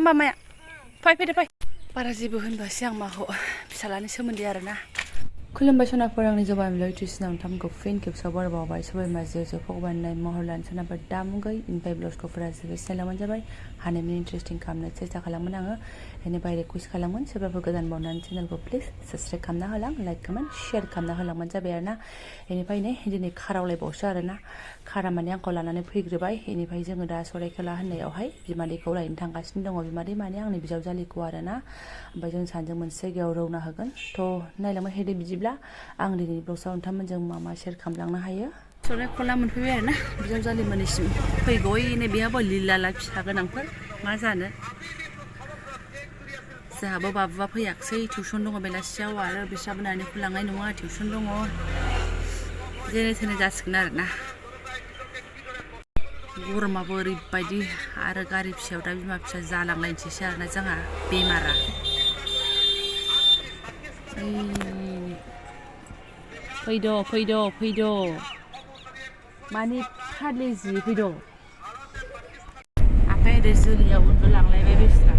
होमबा माया फै फैदो फै बारा जेबो होनबासै आं माखौ फिसालानि सोमोन्दै आरोना खुलुमबाय सनाफोर आंनि जबाय मिलाय ट्रिसनाव नोंथांमोनखौ फिन खेबसेयाव बरायबावबाय सबाय माजे भगबाननाय महर लानो सोनाफोर दामुगै इनफाय ब्लग्सखौफोरा जोबोद सिनायलांबानो जाबाय हानायमानि इन्टारेस्टिं खालामनो सेस्था खालामगोन आङो बेनिफ्राय रिकुवेस्ट खालामगोन सोरबाफोर गोदान बावनानै चेनेलखौ प्लिज साबस्क्राइब खालामना होलां लाइक कमेन्ट शेयार खालामना होलांबानो जाबाय आरोना बेनिफ्राय नै दिनै खारावलायबावसो आरोना खारा माने आंखौ लानानै फैग्रोबाय बेनिफ्राय जोङो दा सरायखेला होननायावहाय बिमादैखौ लायनो थांगासिनो दङ बिमादै माने आंनि बिजावजालिखौ आरोना ओमफ्राय जों सानैजों मोनसे जायगायाव रौना होगोन थ' नायलांबाय हेदे बिदिब्ला आं दिनै ब्लग्सआव नोंथांमोनजों मा मा शेयार खालामलांनो हायो सरायखेला मोनफैबाय आरोना बिजावजालि मोननिसिम फैगौयैनो बेहाबो लिलाला फिसा गोनांफोर मा जानो जोंहाबो बाबुआ फैयाखसै टिउसन दङ बेलासियाव आरो बिस्राबो नानिखौ लांनाय नङा टिउसन दङ जेने थेने जासिगोन आरोना गरमाबो ओरैबायदि आरो गारि फिसायाव दा बिमा फिसा जालांलायनोसैसो आरोना जोंहा बेमारा फैद' माने फारलेजि फैद' आफाया ओरै जोलैयाव उन्दुलांलायबाय बेस्रा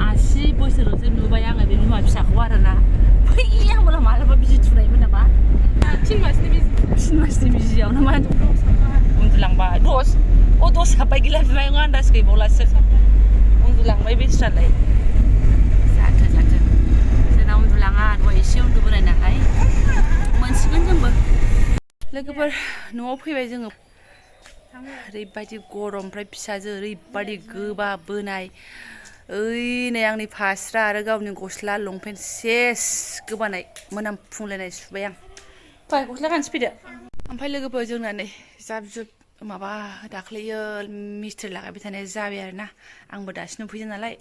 80 बोसोरावसो नुबाय आङो बे बिमा फिसाखौ आरोना फै आंबोला मालाबा बिजि थुनायमोन नामा 3 मासनि बिजियावनो मा उन्दुलांबाय दस हाब्बाय गैला बिमाय आन्दाज गैबावलासो उन्दुलांबाय बेस्रालाय जाथो जोंना उन्दुलाङा दहाय एसे उन्दुबोनाय नालाय मोनसिगोन जोंबो लोगोफोर न'आव फैबाय जोङो ओरैबायदि गरम ओमफ्राय फिसाजो ओरैबायदि गोबा बोनाय ओइ नै आंनि फास्रा आरो गावनि गस्ला लंपेन्ट सेस गोबानाय मोनामफुंलायनाय सुबाय आं फै गस्ला गानसै फैदो ओमफ्राय लोगोफोर जोंना नै जाब जुब माबा दाख्लैयो मिस्ट्रि लागायबाय थानाय जाबाय आरोना आंबो दासो नुफैदों नालाय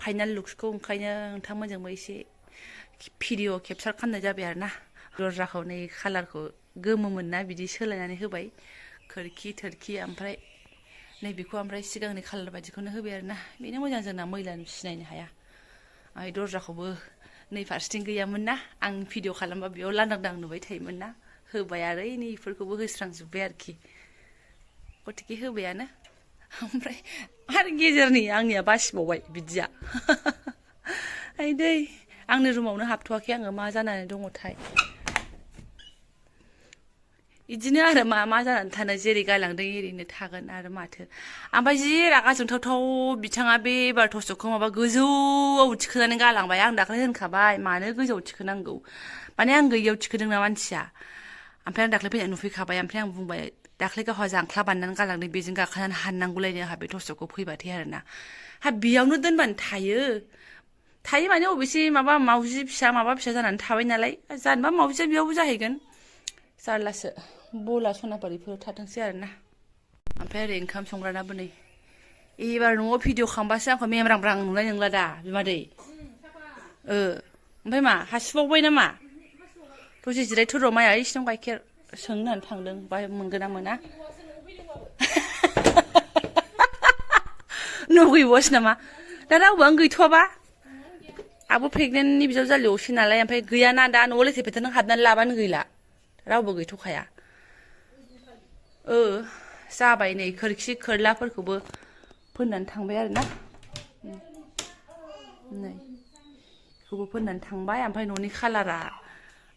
फाइनाल लुक्सखौ ओंखायनो नोंथांमोनजोंबो एसे भिडिअ केपचार खालामनाय जाबाय आरोना दरजाखौ नै कालारखौ गोमोमोन ना बिदि सोलायनानै होबाय खोरखि थोरखि ओमफ्राय नैबेखौ ओमफ्राय सिगांनि कालार बायदिखौनो होबाय आरोना बेनो मोजां जोंना मैला सिनायनो हाया ओमफ्राय दरजाखौबो नै फारसेथिं गैयामोन ना आं भिडिअ खालामबा बेयाव लांदां नुबाय थायोमोन ना होबाय आरो नै इफोरखौबो होस्रांजोब्बाय आरोखि गथिखे होबायानो ओमफ्राय आरो गेजेरनि आंनिया बासिबावबाय बिदिया आइ दै आंनि रुमावनो हाबथ'वाखै आङो मा जानानै दङथाय इदिनो आरो मा जानानै थानो जेरै गालांदों एरैनो थागोन आरो माथो ओमफ्राय जि रागा जोंथावथाव बिथाङा बे एबार टसकखौ माबा गोजौआव थिखोनानै गालांबाय आं दाख्लै होनखाबाय मानो गोजौआव थिखोनांगौ माने आं गैयियाव थिखोदोंना मानसिया ओमफ्राय आं दाख्लै फैनानै नुफैखाबाय ओमफ्राय आं बुंबाय दाख्लै गावहा जांख्ला बाननानै गालांदों बेजों गाखोनानै हाननांगौलायनो आंहा बे टसकखौ फैबाथाय आरोना हा बेयावनो दोनबानो थायो माने अबेसे माबा मावजि फिसा माबा फिसा जानानै थाबाय नालाय जानोबा मावजिया बेयावबो जाहैगोन जारलासो बला सनापारिफोर थाथोंसै आरोना ओमफ्राय ओरै ओंखाम संग्रानाबो नै एबार न'आव भिडिअ खालामबासो आंखौ मेमब्रां नुनाय नंला दा बिमादै ओमफ्राय मा हासिबावबाय नामा दसे जिरायथ' र' माया इसिनाव गाइखेर सोंनो होननानै थांदों बाहाय मोनगोन ना मोना नुगैबावासै नामा दा रावबोआनो गैथ'वाबा आंबो प्रेगनेन्टनि बिजावजालियावसो नालाय ओमफ्राय गैयाना दा न'आव लेथेर फेथेर नों हाबनानै लाबानो गैला रावबो गैथ'खाया जाबाय नै खोरखि खोरलाफोरखौबो फोननानै थांबाय आरोना नै बेखौबो फोननानै थांबाय ओमफ्राय न'नि कालारा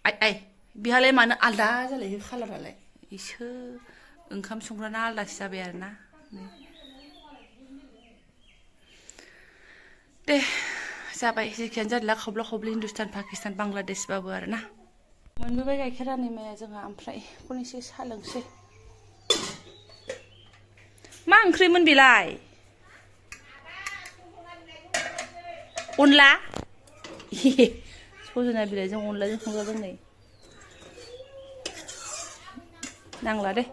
आइ बेहालाय मानो आलदा जालायो कालारालाय इसो ओंखाम संग्राना आलदासो जाबाय आरोना दे जाबाय जेखियानो जादोला खब्ला खब्लि हिन्दुस्तान पाकिस्तान बांलादेशबाबो आरोना मोनबोबाय गाइखेरा नै माया जोंहा ओमफ्राय बेखौनो एसे साहा लोंसै मा ओंख्रिमोन बेलाय अनला सजना बिलाइजों अनलाजों संजादों नै नांला दे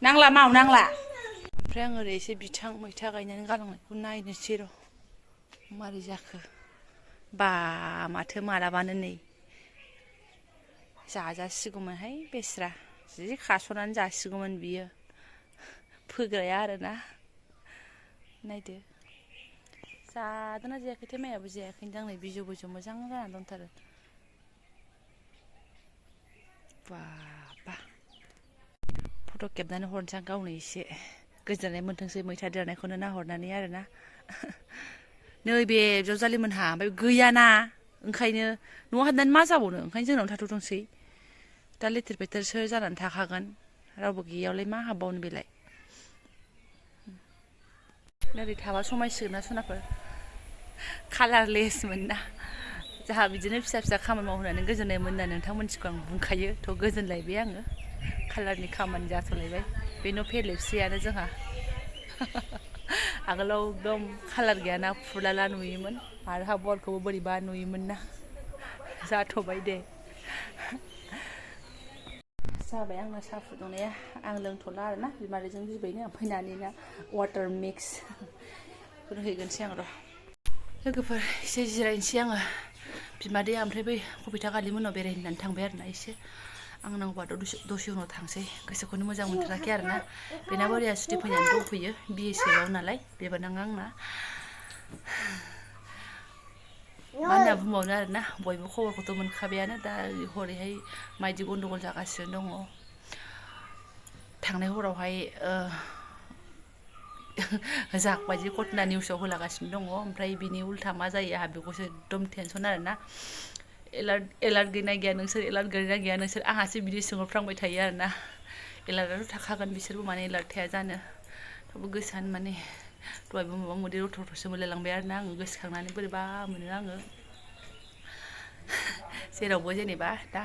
नांला ओमफ्राय आं ओरै एसे बिथां मैथा गायनानै गालांनायखौ नायनोसै र' मारै जाखो बा माथो मालाबानो नै जाजासिगौमोनहाय बेस्रा जि खास'नानै जासिगौमोन बियो फोग्राया आरोना नायदो जादोंना जायाखैथाय माइयाबो जायाखैदां नै बिजौ मोजां जानानै दंथारो बाबा फट' खेबनानै हरनोसै आं गावनो एसे गोजोननाय मोनथोंसै मैथा देरनायखौनो नाहरनानै आरोना नैबे बिजावजालिमोनहा ओमफ्राय गैयाना ओंखायनो न'आव हाबनानै मा जाबावनो ओंखायनो जोंनाव थाथ'थोंसै दा लेथेर फेथेरसो जानानै थाखागोन रावबो गैयावलाय मा हाबबावनो बेलाय ओरै थाबा समायसिगोन ना सनाफोर कालारलेसमोन ना जोंहा बिदिनो फिसा फिसा खामानि मावहोनानै गोजोननायमोन होनना नोंथांमोनथिखौ आं बुंखायो थ' गोजोनलायबाय आङो कालारनि खामानि जाथ'लायबाय बे न' फेरलेबसेयानो जोंहा आगोलाव एकदम कालार गैयाना फुरलाला नुयोमोन आरो हाबवालखौबो बोरैबा नुयोमोन ना जाथ'बाय दे जाबाय आंना साहा फुदुंनाया आं लोंथ'ला आरोना बिमादैजों बिबैनो ओमफ्राय नानिना वाटार मिक्स होहैगोनसै आं र' लोगोफोर एसे जिरायनोसै आङो बिमादैया ओमफ्राय बै कबिता गालिमोननाव बेरायनो होननानै थांबाय आरोना एसे आं नांगौबाथ' दसे उनाव थांसै गोसोखौनो मोजां मोनथाराखै आरोना बेना बोराया सुथि फैनानै दंफैयो BSF आव नालाय बेबोनां आंना मा होनना बुंबावनो आरोना बयबो खबरखौथ' मोनखाबायानो दा हरैहाय मायदि गन्डगल जागासिनो दङ थांनाय हरावहाय जागबायदि घटना निउसाव होलागासिनो दङ ओमफ्राय बिनि उल्था मा जायो आंहा बेखौसो एकदम टेनसन आरोना एलार्ट गैना गैया नोंसोर एलार्ट गैना गैया नोंसोर आंहासो बिदि सोंहरफ्रांबाय थायो आरोना एलार्टआथ' थाखागोन बिसोरबो माने एलार्ट थाया जानो थेवबो गोसोआनो माने दहायबो माबा माबि रथ''सो मोनलायलांबाय आरोना आङो गोसोखांनानै बोरैबा मोनो आङो जेरावबो जेनेबा दा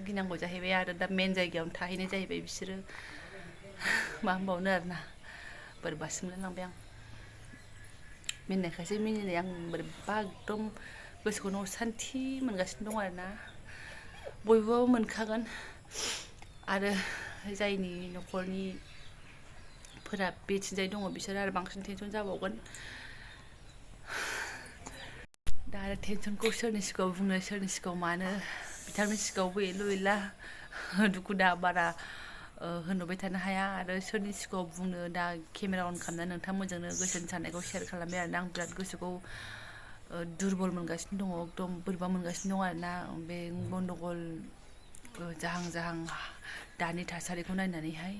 गिनांगौ जाहैबाय आरो दा मेन जायगायावनो थाहैनाय जाहैबाय बिसोरो मा होनबावनो आरोना बोरैबासो मोनलायलांबाय आं मिनिनायखायसो मिनिनाय आं बोरैबा एकदम गोसोखौनो सान्थि मोनगासिनो दं आरोना बयबो मोनखागोन आरो जायनि न'खरनि फोरा बेथिंजाय दङ बिसोर आरो बांसिन टेनसन जाबावगोन दा आरो टेनसनखौ सोरनि सिगाङाव बुंनो सोरनि सिगाङाव मानो बिथांनि सिगाङावबो एलु एला दुखु दाहा बारा होनहरबाय थानो हाया आरो सोरनि सिगाङाव बुंनो दा केमेरा अन खालामनानै नोंथांमोनजोंनो गोसोनि साननायखौ शेयार खालामबाय आरोना आं बिराद गोसोखौ दुरबल मोनगासिनो दङ एकदम बोरैबा मोनगासिनो दङ आरोना बे गन्डगल जाहां जाहां दानि थासारिखौ नायनानैहाय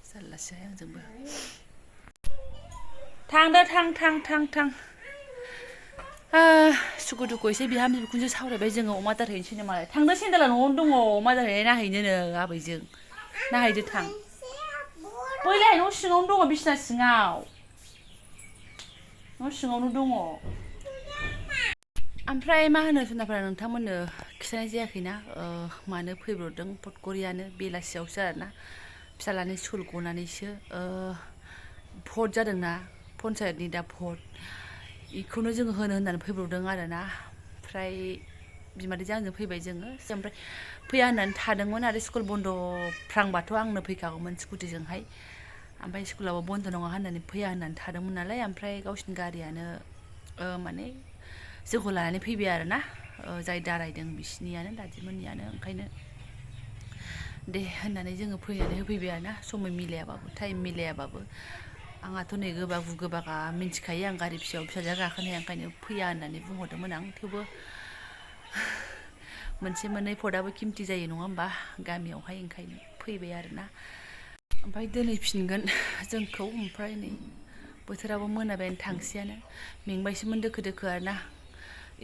जारलासो आंजोंबो थांदो थां सुखु दुखु एसे बिहामजो बिखुनजो सावरायबाय जोङो अमा आदार हैनोसै नामालाय थांदो सेन्देला न'आवनो दङ अमा आदार हैनाय नाहैनोनो आबैजों नाहैदो थां बैलाय न' सिङावनो दङ बिसिना सिङाव न' सिङावनो दङ ओमफ्राय मा होनो सोनाफोरा नोंथांमोननो खिथानाय जायाखैना मानो फैब्रबदों पटकरियानो बेलासियावसो आरोना फिसालानि स्कुल गनानैसो भट जादोंना पन्सायतनि दा भट बेखौनो जोङो होननानै फैब्रबदों आरोना ओमफ्राय बिमादैजों आंजों फैबाय जोङो ओमफ्राय फैया होननानै थादोंमोन आरो स्कुल बन्द' फ्रांबाथ' आंनो फैखागौमोन स्कुटिजोंहाय ओमफ्राय स्कुलाबो बन्द' नङा होननानै फैया होननानै थादोंमोन नालाय ओमफ्राय गावसिनि गारियानो माने जोंखौ लानानै फैबाय आरोना जाय दारायदों बिसिनियानो दादिमोननियानो ओंखायनो दे होननानै जोङो फैनानै होफैबाय आरोना समय मिलायाबाबो टाइम मिलायाबाबो आंहाथ' नै गोबागु गोबागा मिन्थिखायो आं गारि फिसायाव फिसाजोआ गाखोनो हाया ओंखायनो फैया होननानै बुंहरदोंमोन आं थेवबो मोनसे मोननै भटआबो खिमथि जायो नङा होमबा गामियावहाय ओंखायनो फैबाय आरोना ओमफ्राय दोनहैफिनगोन जोंखौ ओमफ्राय नै बोथोराबो मोनाबायानो थांसैयानो मेंबायसोमोन दोखो दोखो आरोना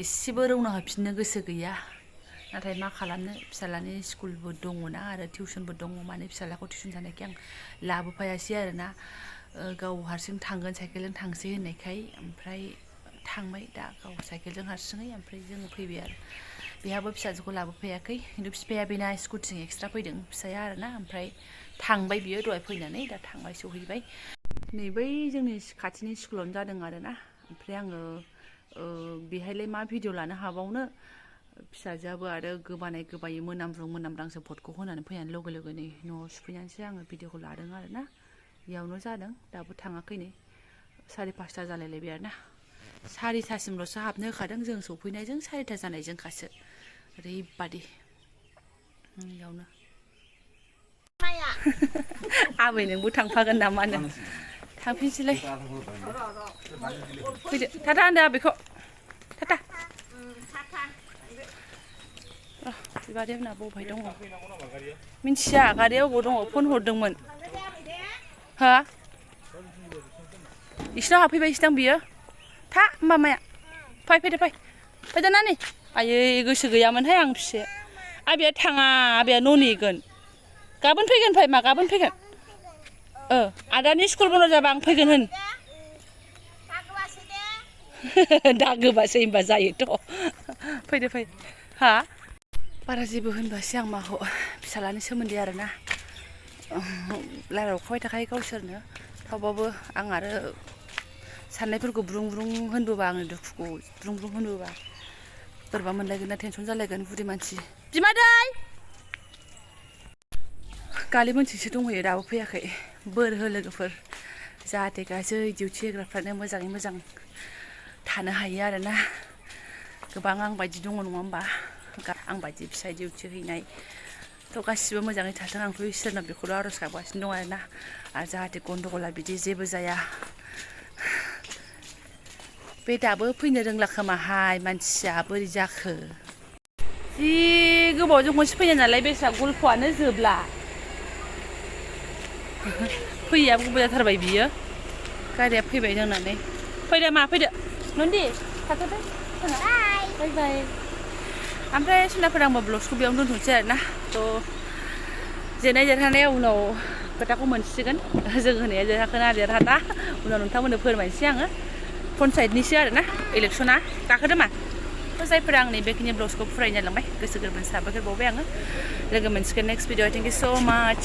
एसेबो रौना होफिननो गोसो गैया नाथाय मा खालामनो फिसालानि स्कुलबो दङना आरो टिउसनबो दङ माने फिसालाखौ टिउसन जानायखाय आं लाबोफायासै आरोना गाव हारसिं थांगोन साइकेलजों थांसै होननायखाय ओमफ्राय थांबाय दा गाव साइकेलजों हारसिङै ओमफ्राय जोङो फैबाय आरो बेहाबो फिसाजोखौ लाबोफायाखै खिन्थु बिफाया बेना स्कुटिजों एक्सट्रा फैदों फिसाया आरोना ओमफ्राय थांबाय बियो दहाय फैनानै दा थांबाय सहैबाय नै बै जोंनि खाथिनि स्कुलावनो जादों आरोना ओमफ्राय आङो बेहायलाय मा भिडिअ लानो हाबावनो फिसाजोआबो आरो गोबायै मोनामब्रांसो भटखौ होनानै फैनानै लगे लगे नै न'आव सफैनानैसो आङो भिडिअखौ लादों आरोना बेयावनो जादों दाबो थाङाखै नै 5:30 जालायलायबाय आरोना 4:30सिमल'सो हाबनो होखादों जों सफैनायजों 4:30 जानायजोंखासो ओरैबादि बेयावनो आबै नोंबो थांफागोन नामानो थांफिनसैलाय फैदो टाटा होनदो आबैखौ टाटा बिबादि होनना बबेहाय दङ मिन्थिया गारिया बबाव दङ फन हरदोंमोन हा इसोरनाव हाबफैबायसोदां बियो था मामाया फै फैदो फै फैदो नानि आयै गोसो गैयामोनहाय आं फिसाया आबैया थाङा आबैया न' नेगोन गाबोन फैगोन फै मा गाबोन फैगोन आदानि स्कुल बन्द' जाबा आं फैगोन होन दागोबासो होनबा जायोथ' फैदो फै हा बारा जेबो होनबासै आं माखौ फिसालानि सोमोन्दै आरोना रायलायहरखाबाय थाखायो गावसोरनो थेवबाबो आं आरो साननायफोरखौ ब्रुं ब्रुं होनबोबा आङो दुखुखौ ब्रुं ब्रुं होनबोबा बोरैबा मोनलायगोन ना टेनसन जालायगोन बुरि मानसि बिमादै गालि मोनसेसो दंहैयो दाबो फैयाखै बोर हो लोगोफोर जाहाथे गासै डिउटि होग्राफ्रानो मोजाङै मोजां थानो हायो आरोना गोबां आं बायदि दङ नङा होमबा आं बायदि फिसा डिउटि हैनाय थ' गासिबो मोजाङै थाथों आंथ' इसोरनाव बेखौल' आर'ज गाबगासिनो दं आरोना आरो जाहाथे गन्दगला बिदि जेबो जाया बे दाबो फैनो रोंला खोमाहाय मानसिया बोरै जाखो जि गोबावजों खनसे फैनाय नालाय बेस्रा गल्फआनो जोबला फैयाबो गोबाव जाथारबाय बियो गारिया फैबाय जोंनानै फैदो मा फैदो नन्दि थाथ'दो बाय बाय ओमफ्राय सिनाफोर आंबो ब्लग्सखौ बेयावनो दोनथ'नोसै आरोना थ' जेननाय देरहानाया उनाव खोथाखौ मोनसिगोन जों होनाया देरहाखोना देरहादा उनाव नोंथांमोननो फोरमायनोसै आङो पन्सायतनिसो आरोना इलेक्सना गाखोदो मा थ' जायफोरा आंनि बेखिनि ब्लग्सखौ फरायनो जालांबाय गोसो गोरबोनि साबायखर बावबाय आङो लोगो मोनसिगोन नेक्स्ट भिडिअ थेंक इउ स' माच